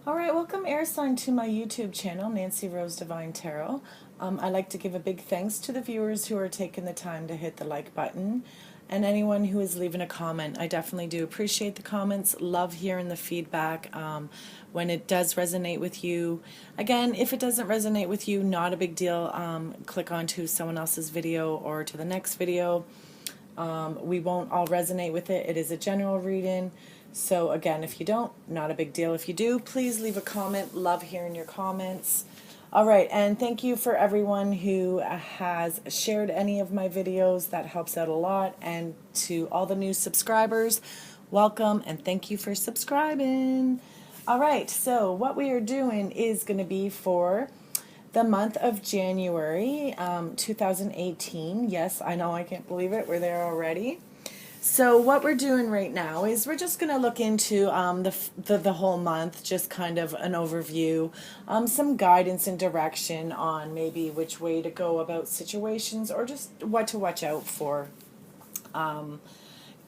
All right, welcome air sign to my YouTube channel, Nancyrosedivinetarot. I'd like to give a big thanks to the viewers who are taking the time to hit the like button and anyone who is leaving a comment. I definitely do appreciate the comments, love hearing the feedback when it does resonate with you. Again, if it doesn't resonate with you, not a big deal. Click onto someone else's video or to the next video. We won't all resonate with it. It is a general reading. So again, if you don't, not a big deal. If you do, please leave a comment. Love hearing your comments. All right, and thank you for everyone who has shared any of my videos. That helps out a lot. And to all the new subscribers, welcome and thank you for subscribing. All right, so what we are doing is going to be for the month of January 2018. Yes, I know, I can't believe it. We're there already. So what we're doing right now is we're just going to look into the whole month, just kind of an overview, some guidance and direction on maybe which way to go about situations or just what to watch out for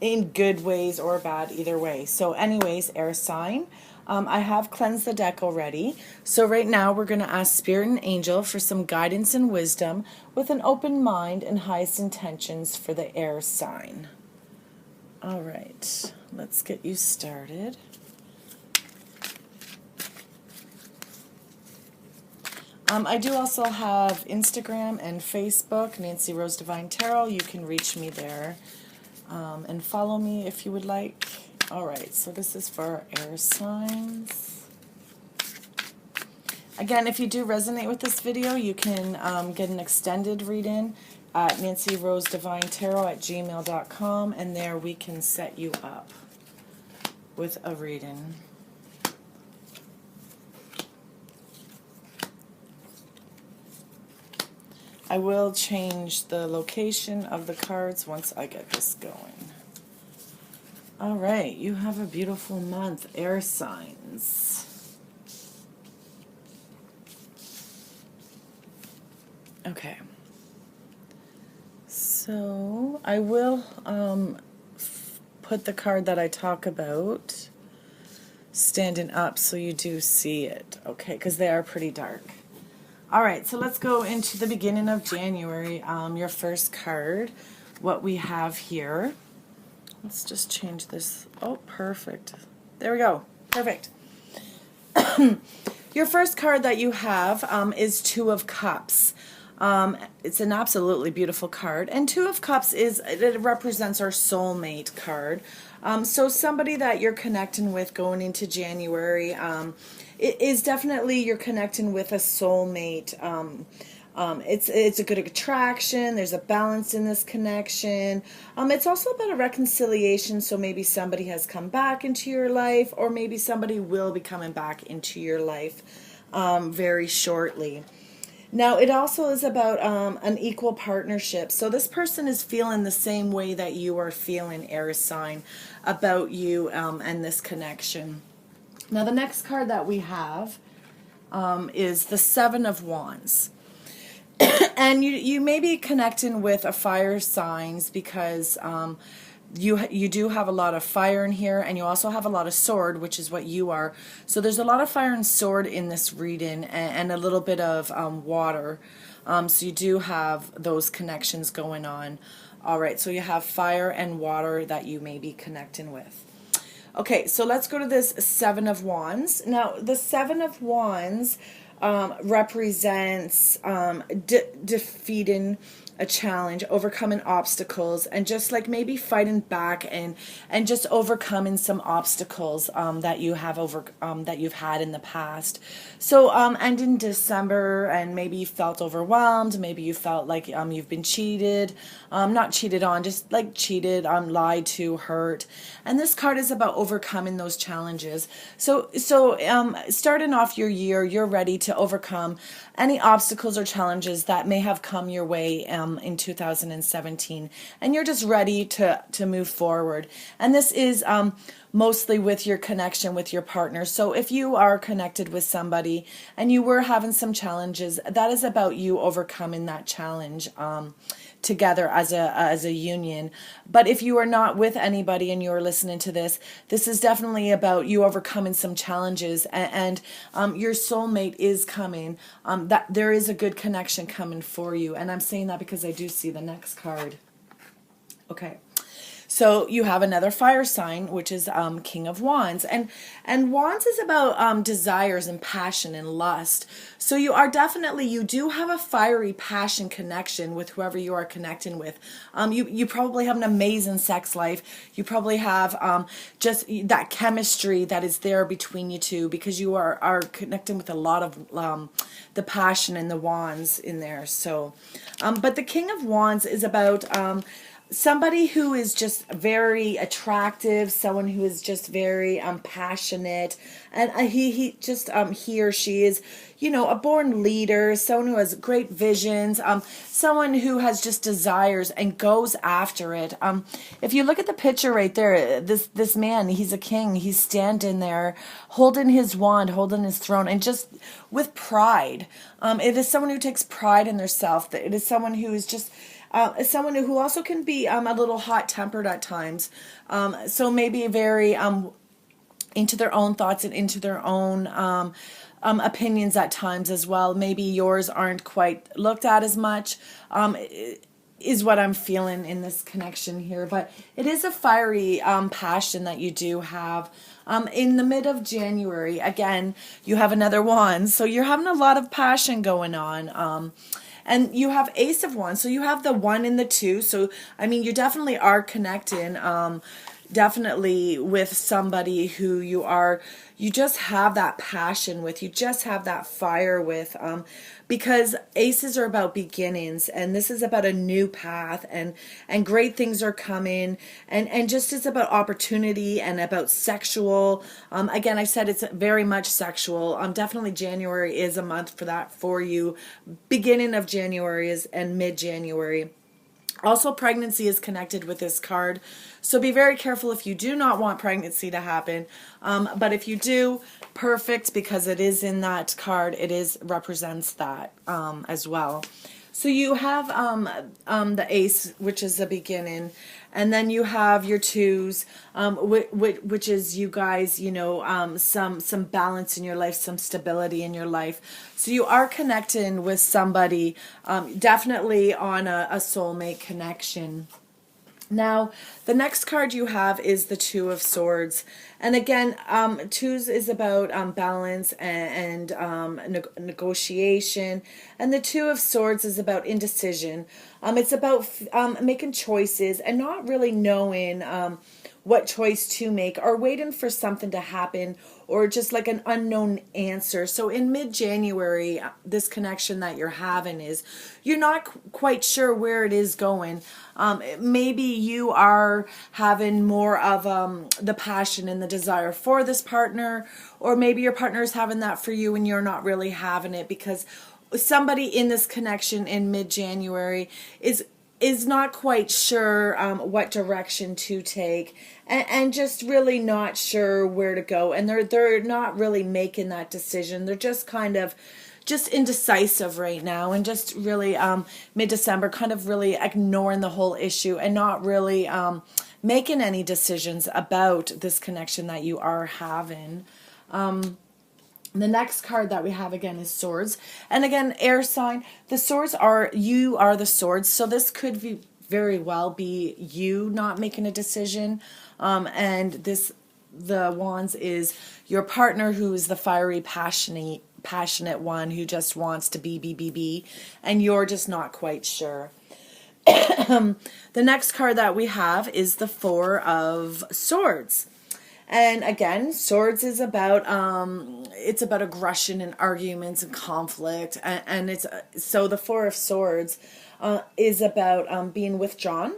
in good ways or bad, either way. So anyways, air sign. I have cleansed the deck already. So right now we're going to ask Spirit and Angel for some guidance and wisdom with an open mind and highest intentions for the air sign. All right, let's get you started. I do also have Instagram and Facebook, Nancyrosedivinetarot. You can reach me there and follow me if you would like. All right, so this is for our air signs. Again, if you do resonate with this video, you can get an extended reading at Nancyrosedivinetarot@gmail.com, and there we can set you up with a reading. I will change the location of the cards once I get this going. All right, you have a beautiful month, air signs. Okay. So I will put the card that I talk about standing up so you do see it, okay, because they are pretty dark. All right, so let's go into the beginning of January. Your first card, what we have here. Let's just change this. Oh, perfect. There we go. Perfect. Your first card that you have is Two of Cups. It's an absolutely beautiful card, and Two of Cups it represents our soulmate card. So somebody that you're connecting with going into January, it is definitely you're connecting with a soulmate. It's a good attraction. There's a balance in this connection. It's also about a reconciliation. So maybe somebody has come back into your life, or maybe somebody will be coming back into your life very shortly. Now, it also is about an equal partnership. So this person is feeling the same way that you are feeling, air sign, about you and this connection. Now, the next card that we have is the Seven of Wands. And you may be connecting with a fire signs because you do have a lot of fire in here, and you also have a lot of sword, which is what you are. So there's a lot of fire and sword in this reading, and a little bit of water. So you do have those connections going on. All right, so you have fire and water that you may be connecting with. Okay, so let's go to this Seven of Wands. Now, the Seven of Wands represents defeating a challenge, overcoming obstacles, and just like maybe fighting back and just overcoming some obstacles that you have that you've had in the past. So and in December, and maybe you felt overwhelmed, maybe you felt like you've been cheated, not cheated on, just like cheated, lied to, hurt. And this card is about overcoming those challenges. So starting off your year, you're ready to overcome any obstacles or challenges that may have come your way in 2017, and you're just ready to move forward. And this is mostly with your connection with your partner. So if you are connected with somebody and you were having some challenges, that is about you overcoming that challenge together as a union. But if you are not with anybody and you're listening to this, this is definitely about you overcoming some challenges, and your soulmate is coming. That there is a good connection coming for you, and I'm saying that because I do see the next card. Okay. So you have another fire sign, which is King of Wands. And Wands is about desires and passion and lust. So you do have a fiery passion connection with whoever you are connecting with. You probably have an amazing sex life. You probably have just that chemistry that is there between you two, because you are connecting with a lot of the passion and the wands in there. So, but the King of Wands is about somebody who is just very attractive, someone who is just very passionate, and he or she is, a born leader, someone who has great visions, someone who has just desires and goes after it. If you look at the picture right there, this man, he's a king. He's standing there, holding his wand, holding his throne, and just with pride. It is someone who takes pride in their self. It is someone who is just someone who also can be a little hot-tempered at times. So maybe very into their own thoughts and into their own opinions at times as well. Maybe yours aren't quite looked at as much, is what I'm feeling in this connection here. But it is a fiery passion that you do have. In the mid of January, again, you have another wand. So you're having a lot of passion going on. And you have Ace of Wands, so you have the 1 and the 2. So, I mean, you definitely are connecting, definitely with somebody who you just have that passion with, you just have that fire with, because aces are about beginnings, and this is about a new path, and great things are coming, and just it's about opportunity and about sexual. Again, I said it's very much sexual. Definitely January is a month for that for you. Beginning of January is and mid-January. Also, pregnancy is connected with this card, so be very careful if you do not want pregnancy to happen. But if you do, perfect, because it is in that card. It represents that as well. So you have the Ace, which is the beginning, and then you have your 2s, which is you guys, some balance in your life, some stability in your life. So you are connecting with somebody, definitely on a soulmate connection. Now, the next card you have is the 2 of Swords. And again, 2s is about balance and negotiation. And the 2 of Swords is about indecision. It's about making choices and not really knowing what choice to make, or waiting for something to happen, or just like an unknown answer. So in mid-January, this connection that you're having is you're not quite sure where it is going. Maybe you are having more of the passion and the desire for this partner, or maybe your partner is having that for you and you're not really having it, because somebody in this connection in mid-January is not quite sure what direction to take, and just really not sure where to go, and they're not really making that decision. They're just kind of just indecisive right now, and just really mid-December kind of really ignoring the whole issue and not really making any decisions about this connection that you are having. The next card that we have again is Swords. And again, air sign, the Swords you are the Swords. So this could very well be you not making a decision. And the Wands is your partner, who is the fiery, passionate one who just wants to be, and you're just not quite sure. The next card that we have is the 4 of Swords. And again, Swords is about it's about aggression and arguments and conflict, and it's so the 4 of Swords is about being withdrawn.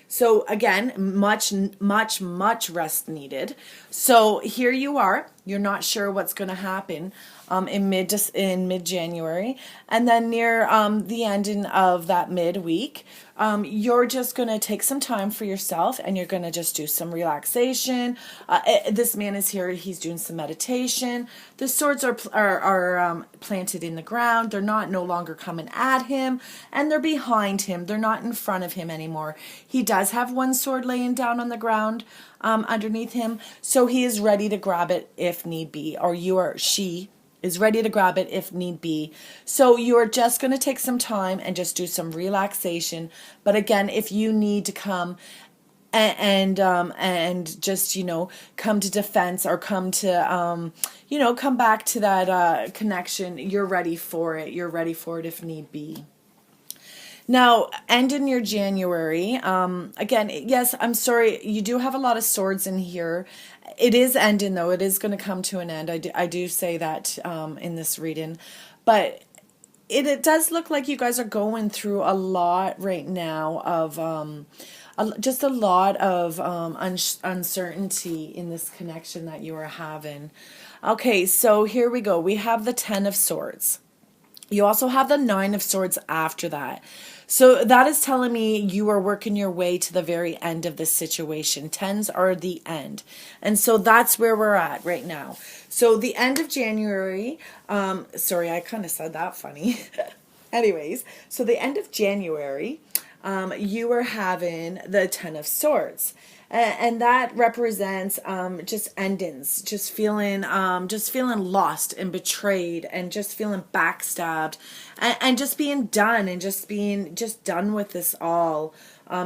So again, much rest needed. So here you are. You're not sure what's going to happen in mid-January, and then near the ending of that midweek, you're just going to take some time for yourself, and you're going to just do some relaxation. This man is here; he's doing some meditation. The swords are planted in the ground. They're not no longer coming at him, and they're behind him. They're not in front of him anymore. He does have one sword laying down on the ground underneath him, so he is ready to grab it if need be, or she is ready to grab it if need be. So you're just going to take some time and just do some relaxation. But again, if you need to come and just, come to defense, or come to, come back to that connection, you're ready for it. You're ready for it if need be. Now, ending your January, again, yes, I'm sorry, you do have a lot of swords in here. It is ending, though. It is going to come to an end. I do say that in this reading. But it does look like you guys are going through a lot right now of just a lot of uncertainty in this connection that you are having. Okay, so here we go. We have the Ten of Swords. You also have the Nine of Swords after that. So that is telling me you are working your way to the very end of this situation. Tens are the end. And so that's where we're at right now. So the end of January, sorry, I kind of said that funny. Anyways, so the end of January, you are having the Ten of Swords. And that represents just endings, just feeling lost and betrayed, and just feeling backstabbed, and just being done, and just being done with this all.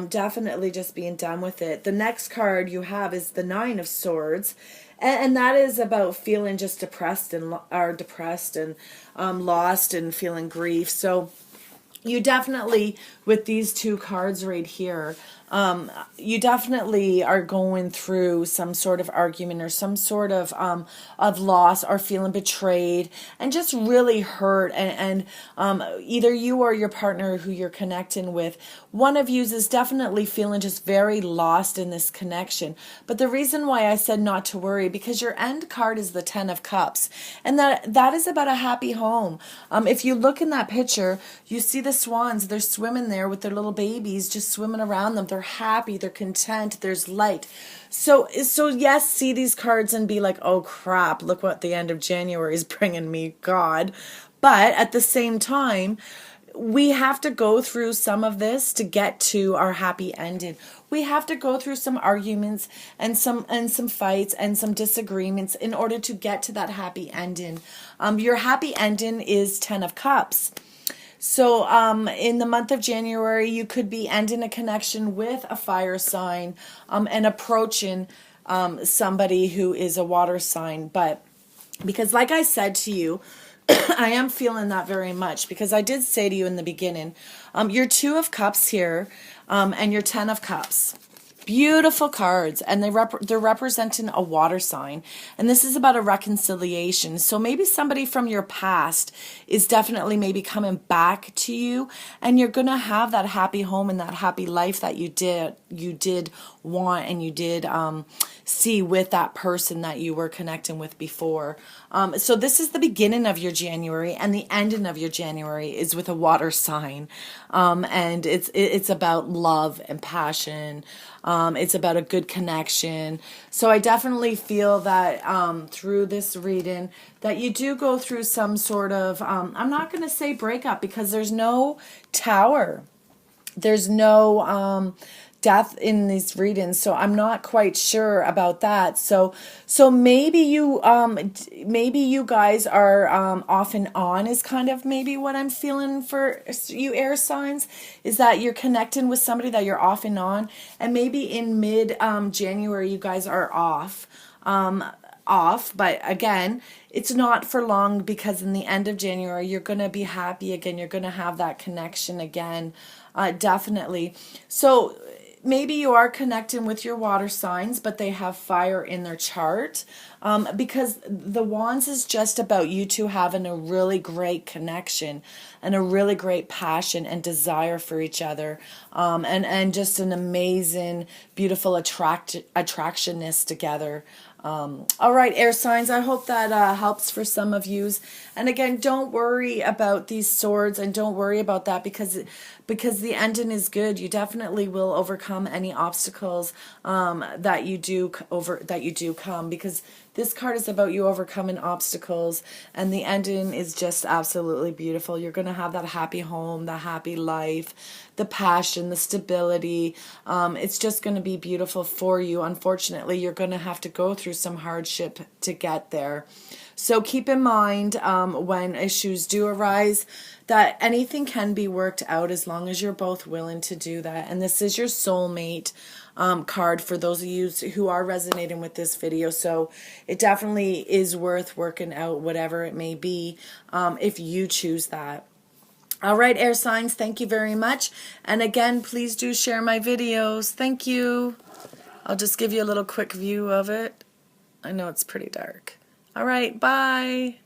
Definitely just being done with it. The next card you have is the Nine of Swords, and that is about feeling just depressed and lost and feeling grief. So you definitely, with these two cards right here, you definitely are going through some sort of argument, or some sort of loss, or feeling betrayed, and just really hurt. And either you or your partner who you're connecting with, one of you is definitely feeling just very lost in this connection. But the reason why I said not to worry, because your end card is the Ten of Cups, and that is about a happy home. If you look in that picture, you see the swans. They're swimming there with their little babies, just swimming around them. They're happy, they're content, there's light. So yes, see these cards and be like, oh crap, look what the end of January is bringing me, God. But at the same time, we have to go through some of this to get to our happy ending. We have to go through some arguments and some fights and some disagreements in order to get to that happy ending. Your happy ending is Ten of Cups. So in the month of January, you could be ending a connection with a fire sign and approaching somebody who is a water sign. But because, like I said to you, I am feeling that very much, because I did say to you in the beginning, your Two of Cups here and your Ten of Cups. Beautiful cards, and they're representing a water sign, and this is about a reconciliation. So maybe somebody from your past is definitely maybe coming back to you, and you're gonna have that happy home and that happy life that you did want, and you did see with that person that you were connecting with before. So this is the beginning of your January, and the ending of your January is with a water sign, and it's about love and passion. It's about a good connection. So I definitely feel that through this reading that you do go through some sort of, I'm not going to say breakup, because there's no Tower. There's no death in these readings, so I'm not quite sure about that. So maybe you guys are off and on, is kind of maybe what I'm feeling for you air signs, is that you're connecting with somebody that you're off and on, and maybe in mid January you guys are off. But again, it's not for long, because in the end of January you're going to be happy again. You're going to have that connection again, definitely. So maybe you are connecting with your water signs, but they have fire in their chart, because the Wands is just about you two having a really great connection and a really great passion and desire for each other, and just an amazing, beautiful attractionness together. All right, air signs, I hope that helps for some of yous. And again, don't worry about these swords, and don't worry about that, because the ending is good. You definitely will overcome any obstacles that you do come, because this card is about you overcoming obstacles, and the ending is just absolutely beautiful. You're going to have that happy home, the happy life, the passion, the stability. It's just going to be beautiful for you. Unfortunately, you're going to have to go through some hardship to get there. So keep in mind when issues do arise that anything can be worked out as long as you're both willing to do that. And this is your soulmate card for those of you who are resonating with this video. So it definitely is worth working out, whatever it may be, if you choose that. All right, air signs, thank you very much. And again, please do share my videos. Thank you. I'll just give you a little quick view of it. I know it's pretty dark. All right, bye.